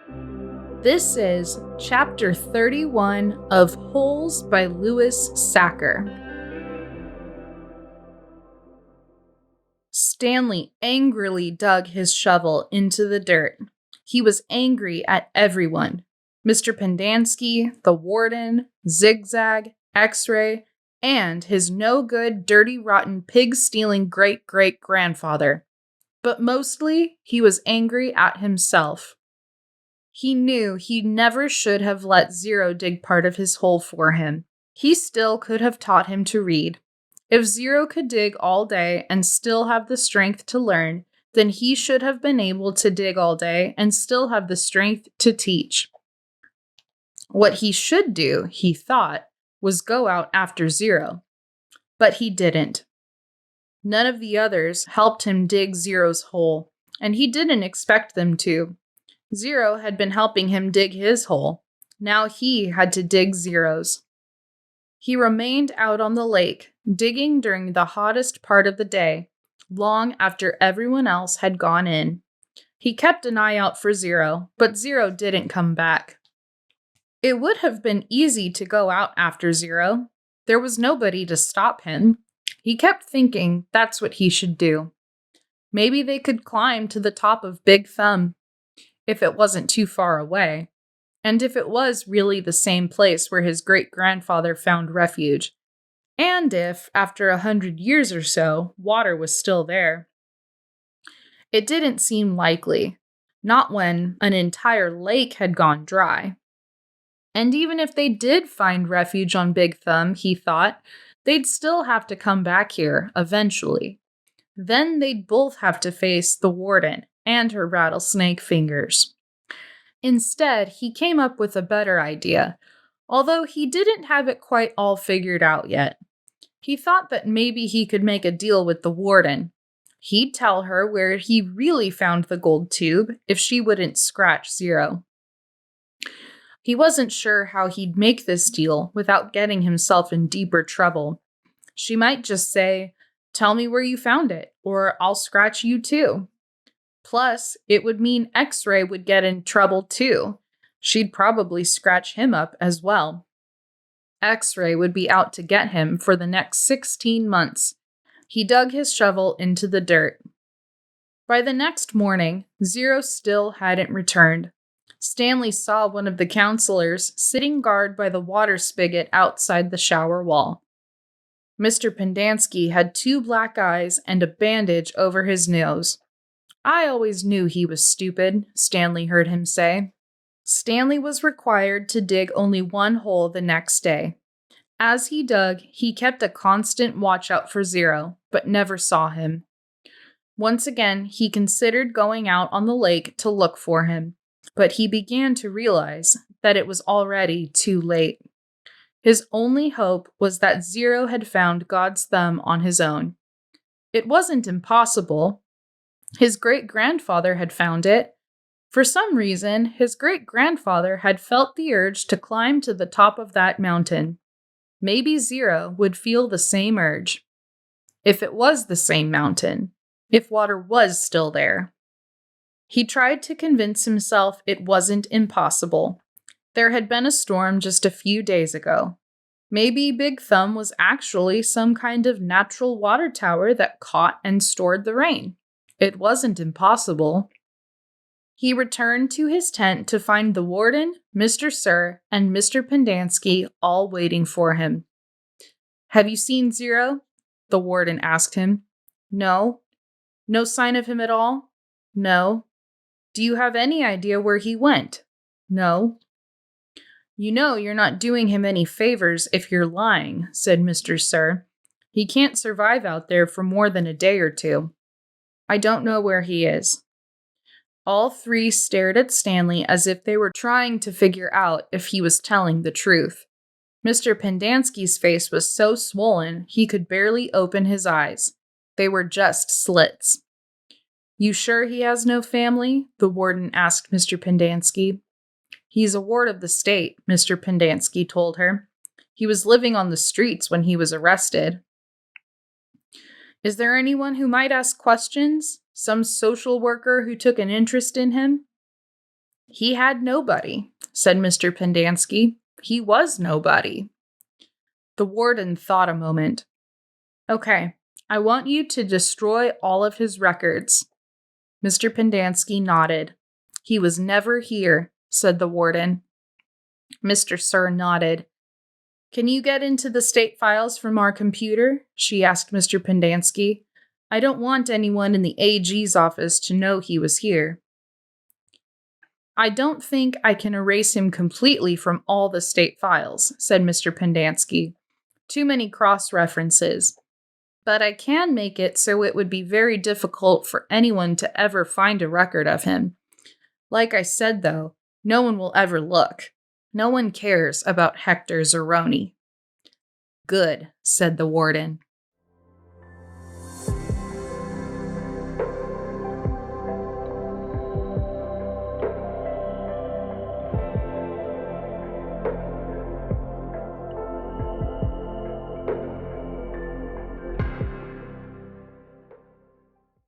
This is Chapter 31 of Holes by Louis Sachar. Stanley angrily dug his shovel into the dirt. He was angry at everyone. Mr. Pendanski, the Warden, Zigzag, X-Ray, and his no-good, dirty, rotten, pig-stealing great-great-grandfather. But mostly, he was angry at himself. He knew he never should have let Zero dig part of his hole for him. He still could have taught him to read. If Zero could dig all day and still have the strength to learn, then he should have been able to dig all day and still have the strength to teach. What he should do, he thought, was go out after Zero. But he didn't. None of the others helped him dig Zero's hole, and he didn't expect them to. Zero had been helping him dig his hole. Now he had to dig Zero's. He remained out on the lake, digging during the hottest part of the day, long after everyone else had gone in. He kept an eye out for Zero, but Zero didn't come back. It would have been easy to go out after Zero. There was nobody to stop him. He kept thinking that's what he should do. Maybe they could climb to the top of Big Thumb, if it wasn't too far away, and if it was really the same place where his great-grandfather found refuge, and if, after 100 years or so, water was still there. It didn't seem likely, not when an entire lake had gone dry. And even if they did find refuge on Big Thumb, he thought, they'd still have to come back here, eventually. Then they'd both have to face the Warden and her rattlesnake fingers. Instead, he came up with a better idea, although he didn't have it quite all figured out yet. He thought that maybe he could make a deal with the Warden. He'd tell her where he really found the gold tube if she wouldn't scratch Zero. He wasn't sure how he'd make this deal without getting himself in deeper trouble. She might just say, "Tell me where you found it, or I'll scratch you too." Plus, it would mean X-Ray would get in trouble too. She'd probably scratch him up as well. X-Ray would be out to get him for the next 16 months. He dug his shovel into the dirt. By the next morning, Zero still hadn't returned. Stanley saw one of the counselors sitting guard by the water spigot outside the shower wall. Mr. Pendanski had 2 black eyes and a bandage over his nose. "I always knew he was stupid," Stanley heard him say. Stanley was required to dig only one hole the next day. As he dug, he kept a constant watch out for Zero, but never saw him. Once again, he considered going out on the lake to look for him, but he began to realize that it was already too late. His only hope was that Zero had found God's thumb on his own. It wasn't impossible. His great-grandfather had found it. For some reason, his great-grandfather had felt the urge to climb to the top of that mountain. Maybe Zero would feel the same urge. If it was the same mountain, if water was still there. He tried to convince himself it wasn't impossible. There had been a storm just a few days ago. Maybe Big Thumb was actually some kind of natural water tower that caught and stored the rain. It wasn't impossible. He returned to his tent to find the Warden, Mr. Sir, and Mr. Pendanski all waiting for him. "Have you seen Zero?" the Warden asked him. "No." "No sign of him at all?" "No." "Do you have any idea where he went?" "No." "You know you're not doing him any favors if you're lying," said Mr. Sir. "He can't survive out there for more than a day or 2. "I don't know where he is." All 3 stared at Stanley as if they were trying to figure out if he was telling the truth. Mr. Pendanski's face was so swollen he could barely open his eyes. They were just slits. "You sure he has no family?" the Warden asked Mr. Pendanski. "He's a ward of the state," Mr. Pendanski told her. "He was living on the streets when he was arrested." "Is there anyone who might ask questions? Some social worker who took an interest in him?" He had nobody, said Mr. Pendanski. He was nobody. The warden thought a moment. Okay, I want you to destroy all of his records. Mr. Pendanski nodded. He was never here, said the warden. Mr. Sir nodded. Can you get into the state files from our computer? She asked Mr. Pendanski. I don't want anyone in the AG's office to know he was here. I don't think I can erase him completely from all the state files, said Mr. Pendanski. Too many cross-references. But I can make it so it would be very difficult for anyone to ever find a record of him. Like I said, though, no one will ever look. No one cares about Hector Zeroni. Good, said the warden.